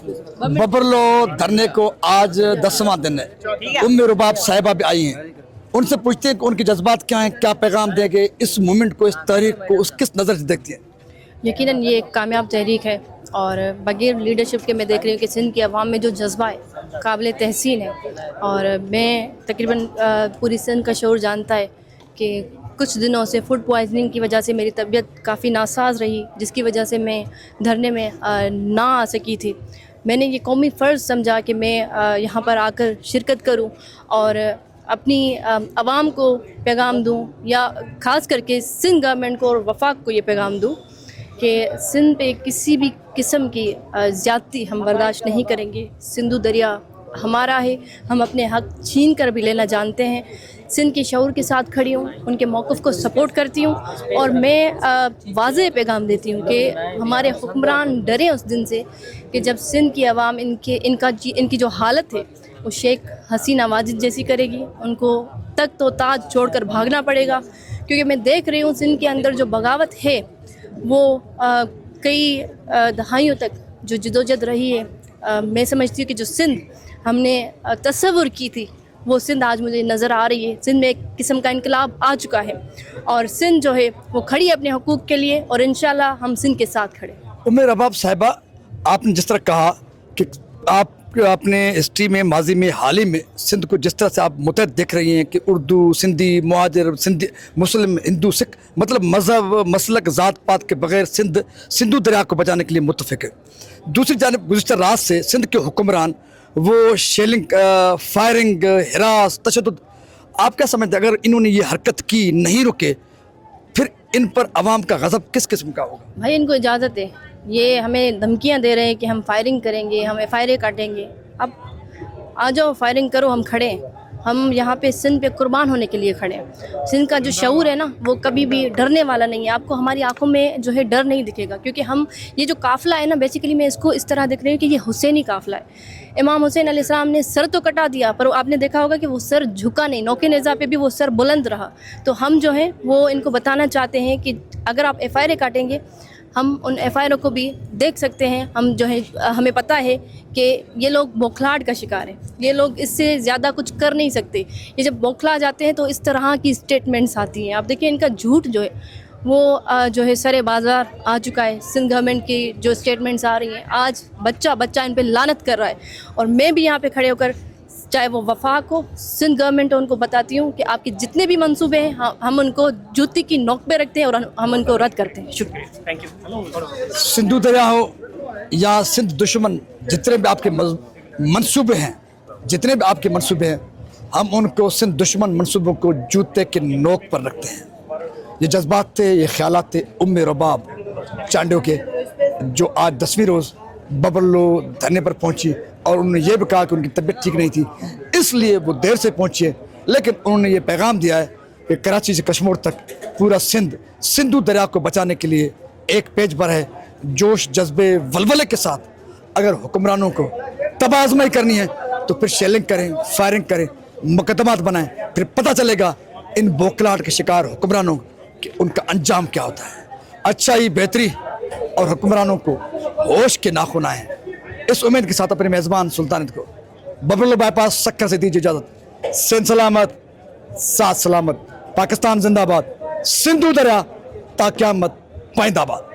बबरलो धरने को आज 10वां दिन है। उम्मे रुबाब साहिबा भी आई हैं, उनसे पूछते हैं कि उनके जज्बात क्या हैं, क्या पैगाम देंगे इस मूवमेंट को, इस तहरीक को, उस किस नज़र से देखती हैं? यकीनन ये एक कामयाब तहरीक है और बगैर लीडरशिप के मैं देख रही हूँ कि सिंध की आवाम में जो जज्बा है काबिल तहसीन है। और मैं तकरीबन पूरी सिंध का शऊर जानता है कि कुछ दिनों से फूड पॉइजनिंग की वजह से मेरी तबीयत काफ़ी नासाज रही, जिसकी वजह से मैं धरने में ना आ सकी थी। मैंने ये कौमी फ़र्ज़ समझा कि मैं यहाँ पर आकर शिरकत करूँ और अपनी आवाम को पैगाम दूँ, या ख़ास करके सिंध गवर्नमेंट को और वफाक को ये पैगाम दूँ कि सिंध पे किसी भी किस्म की ज़्यादती हम बर्दाश्त नहीं करेंगे। सिंधु दरिया हमारा है, हम अपने हक़ छीन कर भी लेना जानते हैं। सिंध के शऊर के साथ खड़ी हूँ, उनके मौक़िफ़ को सपोर्ट करती हूँ और मैं वाज़ेह पैगाम देती हूँ कि हमारे हुक्मरान डरें उस दिन से कि जब सिंध की आवाम इनकी जो हालत है वो शेख हसीना वाजिद जैसी करेगी, उनको तख्त व ताज छोड़कर भागना पड़ेगा। क्योंकि मैं देख रही हूँ सिंध के अंदर जो बगावत है वो कई दहाइयों तक जो जदोजहद रही है, मैं समझती हूँ कि जो सिंध हमने तस्वुर की थी वो सिंध आज मुझे नज़र आ रही है। सिंध में एक किस्म का इनकलाब आ चुका है और सिंध जो है वो खड़ी है अपने हकूक़ के लिए और इंशाल्लाह हम सिंध के साथ खड़े। उम्मे रबाब साहिबा, आपने जिस तरह कहा कि आप अपने हिस्ट्री में, माजी में, हाल ही में सिंध को जिस तरह से आप मुतहद देख रही हैं कि उर्दू, सिंधी, मुहाजिर, सिंधी, मुस्लिम, हिंदू, सिख, मतलब मज़हब, मसलक, ज़ात पात के बग़ैर सिंधु दरिया को बचाने के लिए मुत्तफ़िक़ है। दूसरी जानिब गुज़िश्ता रात से सिंध के हुक्मरान वो शेलिंग, फायरिंग, हिरास, तशद्दुद, आप क्या समझते हैं अगर इन्होंने ये हरकत की, नहीं रुके, फिर इन पर अवाम का गज़ब किस किस्म का होगा? भाई इनको इजाज़त है, ये हमें धमकियां दे रहे हैं कि हम फायरिंग करेंगे, हम FIR काटेंगे। अब आ जाओ, फायरिंग करो, हम खड़े हैं। हम यहाँ पे सिंध पे कुर्बान होने के लिए खड़े हैं। सिंध का जो शऊर है ना वो कभी भी डरने वाला नहीं है। आपको हमारी आंखों में जो है डर नहीं दिखेगा, क्योंकि हम ये जो काफ़िला है ना, बेसिकली मैं इसको इस तरह देख रही हूँ कि ये हुसैनी काफ़िला है। इमाम हुसैन अलैहिस्सलाम ने सर तो कटा दिया, पर आपने देखा होगा कि वो सर झुका नहीं, नौके नेज़ा पे भी वो सर बुलंद रहा। तो हम जो है वो इनको बताना चाहते हैं कि अगर आप FIR काटेंगे, हम उन FIR को भी देख सकते हैं। हम जो है हमें पता है कि ये लोग बौखलाहट का शिकार हैं, ये लोग इससे ज़्यादा कुछ कर नहीं सकते। ये जब बौखला जाते हैं तो इस तरह की स्टेटमेंट्स आती हैं। आप देखिए इनका झूठ जो है वो जो है सरे बाज़ार आ चुका है। सिंध गवर्नमेंट की जो स्टेटमेंट्स आ रही हैं, आज बच्चा बच्चा इन पे लानत कर रहा है। और मैं भी यहाँ पे खड़े होकर, चाहे वो वफाक हो, सिंध गवर्नमेंट हो, उनको बताती हूँ कि आपके जितने भी मंसूबे हैं हम उनको जूती की नोक पे रखते हैं और हम उनको रद्द करते हैं। शुक्रिया, थैंक यू। सिंधु दरिया हो या सिंध दुश्मन, जितने भी आपके मंसूबे हैं, जितने भी आपके मंसूबे हैं, हम उनको सिंध दुश्मन मंसूबों को जूते के नोक पर रखते हैं। ये जज्बात थे, ये ख्यालात थे उम्मे रबाब चांडियों के, जो आज 10वीं रोज़ बबरलो धरने पर पहुंची और उन्होंने ये भी कहा कि उनकी तबीयत ठीक नहीं थी, इसलिए वो देर से पहुंची है। लेकिन उन्होंने ये पैगाम दिया है कि कराची से कश्मीर तक पूरा सिंधु दरिया को बचाने के लिए एक पेज पर है। जोश, जज्बे, वलवले के साथ अगर हुक्मरानों को तबाज़माई करनी है तो फिर शेलिंग करें, फायरिंग करें, मुकदमात बनाएं, फिर पता चलेगा इन बौखलाहट के शिकार हुक्मरानों कि उनका अंजाम क्या होता है। अच्छाई, बेहतरी और हुक्मरानों को होश के नाखून आए। इस उम्मीद के साथ अपने मेज़बान सुल्तानियत को बबरलो बाईपास सक्कर से दीजिए इजाज़त। सिंध सलामत, साथ सलामत, पाकिस्तान जिंदाबाद, सिंधु दरिया ता क़यामत पाइंदाबाद।